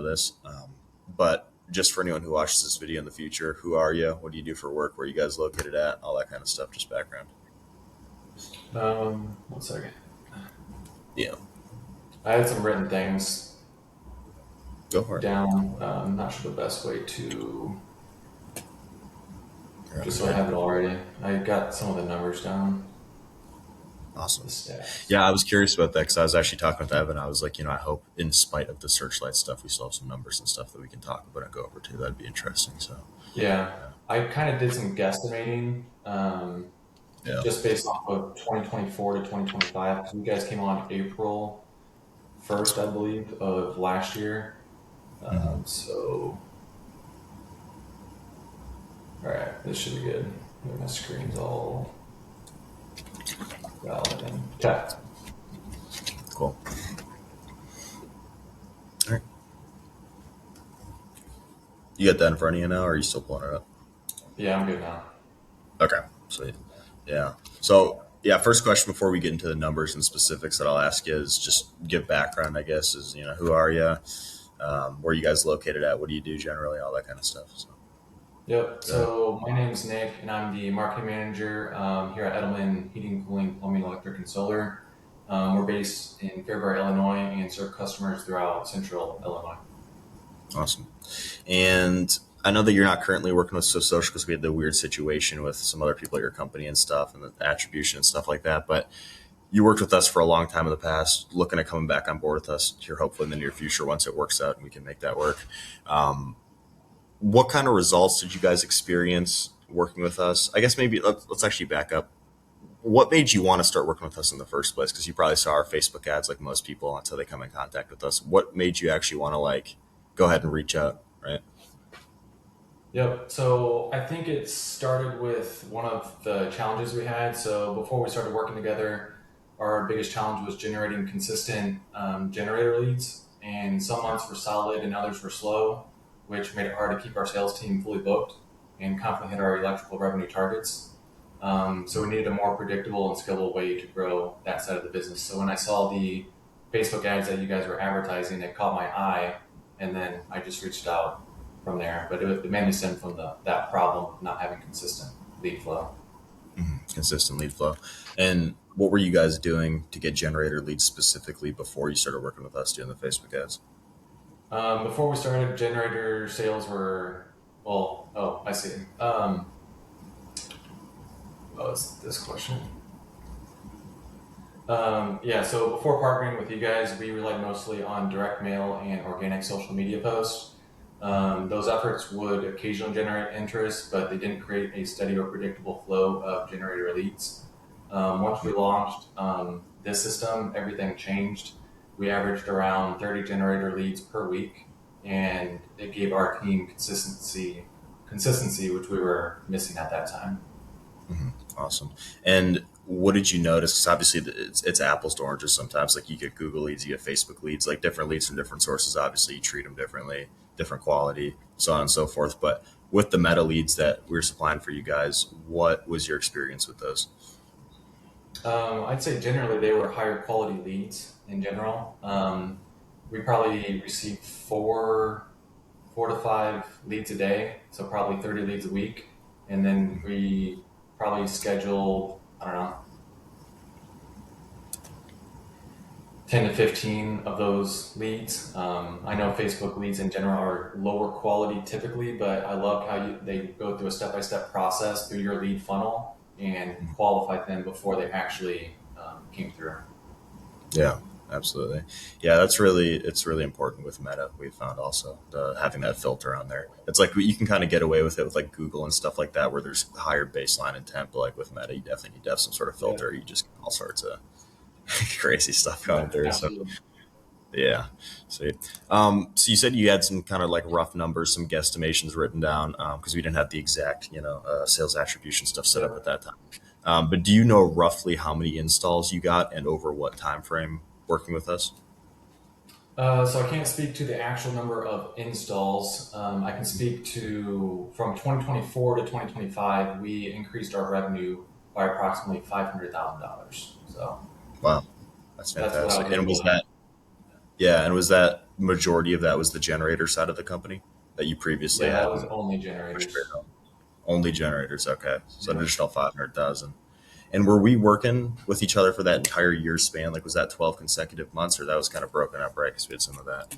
know this, but just for anyone who watches this video in the future, who are you? What do you do for work? Where are you guys located at? All that kind of stuff, just background. 1 second. Yeah, I had some written things go for it. down. I'm not sure the best way to, You're just so I okay. have it already. I got some of the numbers down, the Awesome. stats. Yeah, I was curious about that because I was actually talking with Evan. I was like, I hope in spite of the Searchlight stuff, we still have some numbers and stuff that we can talk about and go over to. That'd be interesting. So, Yeah, yeah. I kind of did some guesstimating, Yeah. just based off of 2024 to 2025, because you guys came on April 1st, I believe, of last year. Mhm. So, all right, this should be good. My screen's all valid and okay. Cool. All right. You got that in front of you now, or are you still pulling it up? Yeah, I'm good now. Okay. Sweet. Yeah. So, yeah, first question before we get into the numbers and specifics that I'll ask you is just give background, I guess, is, who are you? Where are you guys located at? What do you do generally? All that kind of stuff. So, Yep. go ahead. So my name's Nick, and I'm the marketing manager here at Edelman Heating, Cooling, Plumbing, Electric, and Solar. We're based in Fairbury, Illinois, and serve customers throughout Central Illinois. Awesome. And I know that you're not currently working with SwiftSocial because we had the weird situation with some other people at your company and stuff and the attribution and stuff like that. But you worked with us for a long time in the past, looking at coming back on board with us here, hopefully in the near future once it works out and we can make that work. Um, what kind of results did you guys experience working with us? I guess maybe let's actually back up. What made you want to start working with us in the first place? Because you probably saw our Facebook ads like most people until they come in contact with us. What made you actually want to go ahead and reach out, right? Yep. So I think it started with one of the challenges we had. So before we started working together, our biggest challenge was generating consistent generator leads. And some months were solid and others were slow, which made it hard to keep our sales team fully booked and confidently hit our electrical revenue targets. So we needed a more predictable and scalable way to grow that side of the business. So when I saw the Facebook ads that you guys were advertising, it caught my eye, and then I just reached out from there. But it mainly stemmed from that problem of not having consistent lead flow. Consistent lead flow. And what were you guys doing to get generator leads specifically before you started working with us doing the Facebook ads? Before we started, generator sales were, well, oh, I see. What was this question? Yeah, so before partnering with you guys, we relied mostly on direct mail and organic social media posts. Those efforts would occasionally generate interest, but they didn't create a steady or predictable flow of generator leads. Once we launched this system, everything changed. We averaged around 30 generator leads per week, and it gave our team consistency which we were missing at that time. Awesome. And what did you notice? Because obviously it's apples to oranges sometimes. Like you get Google leads, you get Facebook leads, like different leads from different sources. Obviously, you treat them differently, different quality, so on and so forth. But with the meta leads that we are supplying for you guys, what was your experience with those? I'd say generally they were higher quality leads in general. We probably received four to five leads a day, so probably 30 leads a week. And then we probably scheduled, I don't know, 10 to 15 of those leads. I know Facebook leads in general are lower quality typically, but I love how they go through a step-by-step process through your lead funnel and qualify them before they actually came through. Yeah, absolutely. Yeah, it's really important with Meta. We found also having that filter on there. It's like you can kind of get away with it with like Google and stuff like that, where there's higher baseline intent. But like with Meta, you definitely need to have some sort of Yeah, filter. You just get all sorts of crazy stuff going yeah, through. So absolutely. yeah, sweet. So you said you had some kind of like rough numbers, some guesstimations written down because we didn't have the exact sales attribution stuff set up at Yep. that time. But do you know roughly how many installs you got and over what time frame working with us? So I can't speak to the actual number of installs. I can speak to from 2024 to 2025, we increased our revenue by approximately $500,000. So Wow, that's that's what I fantastic. was And able was to. that Yeah, and was that majority of that was the generator side of the company that you previously Yeah, that was hadn't only pushed it generators. on? Only generators. Okay, so an Yeah. additional 500,000. And were we working with each other for that entire year span? Like, was that 12 consecutive months, or that was kind of broken up, right? Because we had some of that.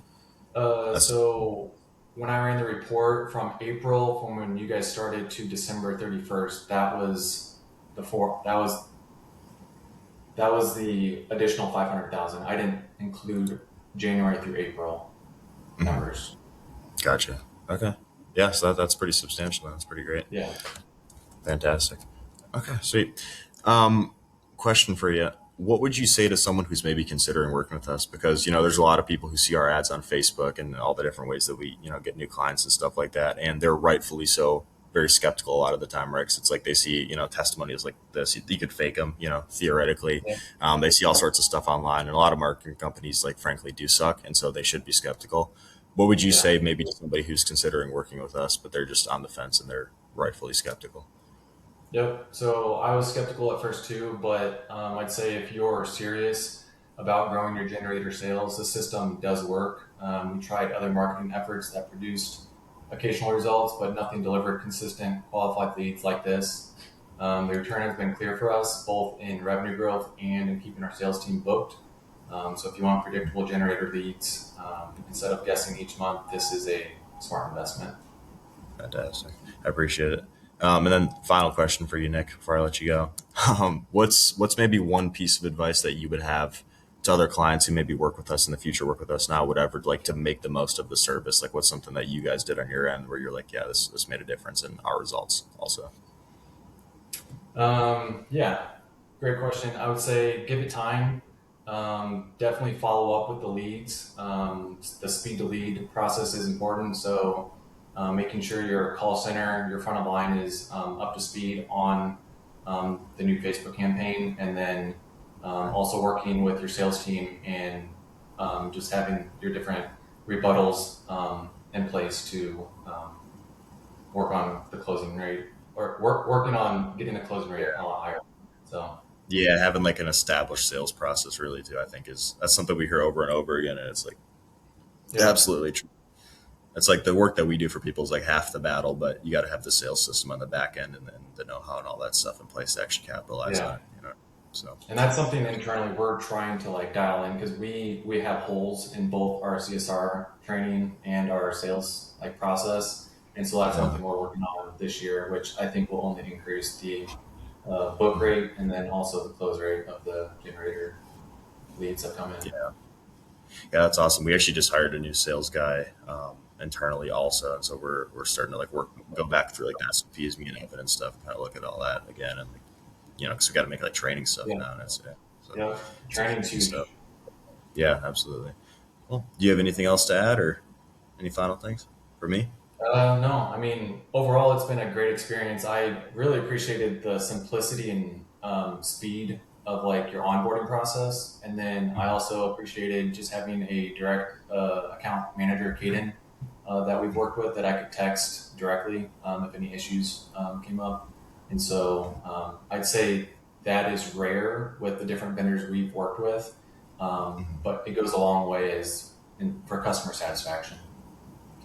That's So when I ran the report from April, from when you guys started to December 31st, that was the four. That was the additional 500,000. I didn't include January through April mhm. numbers. Gotcha. Okay. Yeah, so that's pretty substantial. That's pretty great. Yeah. Fantastic. Okay, sweet. Question for you. What would you say to someone who's maybe considering working with us? Because, there's a lot of people who see our ads on Facebook and all the different ways that we, get new clients and stuff like that. And they're rightfully so very skeptical a lot of the time, right? 'Cause it's like they see, testimonials like this. You could fake them, theoretically. Yeah. They see all sorts of stuff online. And a lot of marketing companies, like, frankly, do suck. And so they should be skeptical. What would you Yeah. say maybe to somebody who's considering working with us, but they're just on the fence and they're rightfully skeptical? Yep. So I was skeptical at first too, but I'd say if you're serious about growing your generator sales, the system does work. We tried other marketing efforts that produced occasional results, but nothing delivered consistent qualified leads like this. The return has been clear for us, both in revenue growth and in keeping our sales team booked. So if you want predictable generator leads, instead of guessing each month, this is a smart investment. Fantastic. I appreciate it. And then final question for you, Nick, before I let you go. What's maybe one piece of advice that you would have to other clients who maybe work with us in the future, work with us now, whatever, like to make the most of the service? Like what's something that you guys did on your end where you're like, yeah, this made a difference in our results also. Yeah, great question. I would say give it time. Definitely follow up with the leads. The speed to lead process is important. So, making sure your call center, your front of line is up to speed on the new Facebook campaign, and then also working with your sales team and just having your different rebuttals in place to work on the closing rate or working on getting the closing rate a lot higher. So Yeah, having like an established sales process really too, I think that's something we hear over and over again, and it's like yeah, absolutely true. It's like the work that we do for people is like half the battle, but you got to have the sales system on the back end and then the know-how and all that stuff in place to actually capitalize yeah, on it. So and that's something internally we're trying to like dial in because we have holes in both our CSR training and our sales like process, and so that's uh, something we're working on this year, which I think will only increase the book rate and then also the close rate of the generator leads that come in. yeah, yeah, that's awesome. We actually just hired a new sales guy internally also, and so we're starting to like go back through like the SOPs, me and Evan and stuff, kind of look at all that again, and like, because we got to make like training stuff Yeah, now, and it's yeah, so yeah, it's training's interesting stuff. huge. Yeah, absolutely. Well, do you have anything else to add or any final things for me? No, I mean, overall, it's been a great experience. I really appreciated the simplicity and speed of like your onboarding process, and then I also appreciated just having a direct account manager, Kaden, that we've worked with that I could text directly if any issues came up. And so I'd say that is rare with the different vendors we've worked with, but it goes a long way as for customer satisfaction.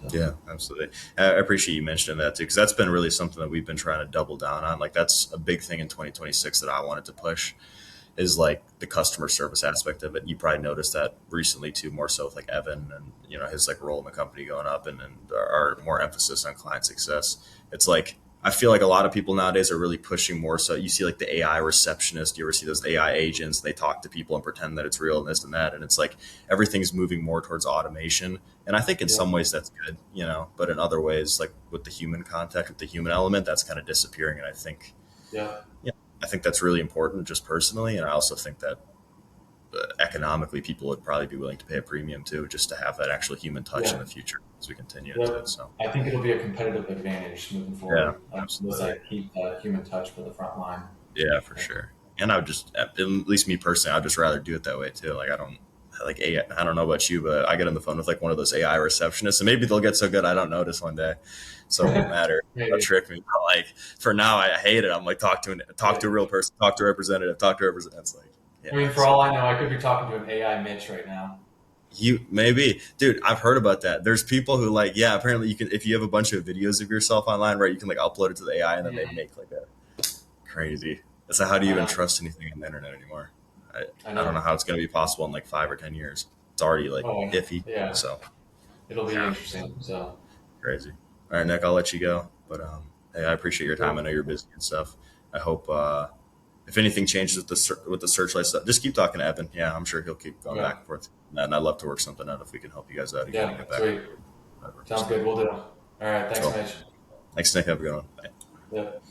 So, Yeah, absolutely. I appreciate you mentioning that too, because that's been really something that we've been trying to double down on. Like that's a big thing in 2026 that I wanted to push is like the customer service aspect of it. You probably noticed that recently too, more so with like Evan and his like role in the company going up and our more emphasis on client success. It's like I feel like a lot of people nowadays are really pushing more. So you see like the AI receptionist, you ever see those AI agents? They talk to people and pretend that it's real and this and that, and it's like everything's moving more towards automation. And I think in yeah, some ways that's good, but in other ways, like with the human contact, with the human element, that's kind of disappearing. And I think yeah. yeah, I think that's really important just personally. And I also think that economically, people would probably be willing to pay a premium too, just to have that actual human touch in Yeah, the future as we continue into it. yep. So, I think it'll be a competitive advantage moving yeah, forward, unless absolutely. I keep that human touch for the front line. Yeah, for sure. And I would just, at least me personally, I'd just rather do it that way too. Like, like AI, I don't know about you, but I get on the phone with like one of those AI receptionists and maybe they'll get so good I don't notice one day. So it won't matter. They'll Maybe. trick me. But like for now, I hate it. I'm like, talk Yeah. to a real person, talk to a representative, talk to a representative. It's like, I yeah, mean, for so all I know, I could be talking to an AI Mitch right now. You maybe, dude. I've heard about that. There's people who like, yeah. Apparently, you can if you have a bunch of videos of yourself online, right? You can like upload it to the AI, and then they Mhm. make like a crazy. It's like, how do you I even know. trust anything on the internet anymore? I, I I don't know know. how it's going to be possible in like 5 or 10 years. It's already like Oh, iffy. yeah. So It'll be yeah, interesting. So, crazy. All right, Nick, I'll let you go. But hey, I appreciate your time. I know cool. you're busy and stuff. I hope if anything changes with with the searchlight stuff, just keep talking to Evan. Yeah, I'm sure he'll keep going Okay. back and forth. And I'd love to work something out if we can help you guys out again and Yeah. get back. Sweet. Sounds good. We'll do. All right. Thanks, Cool. Mitch. Thanks, Nick. Have a good one. Bye. Yep.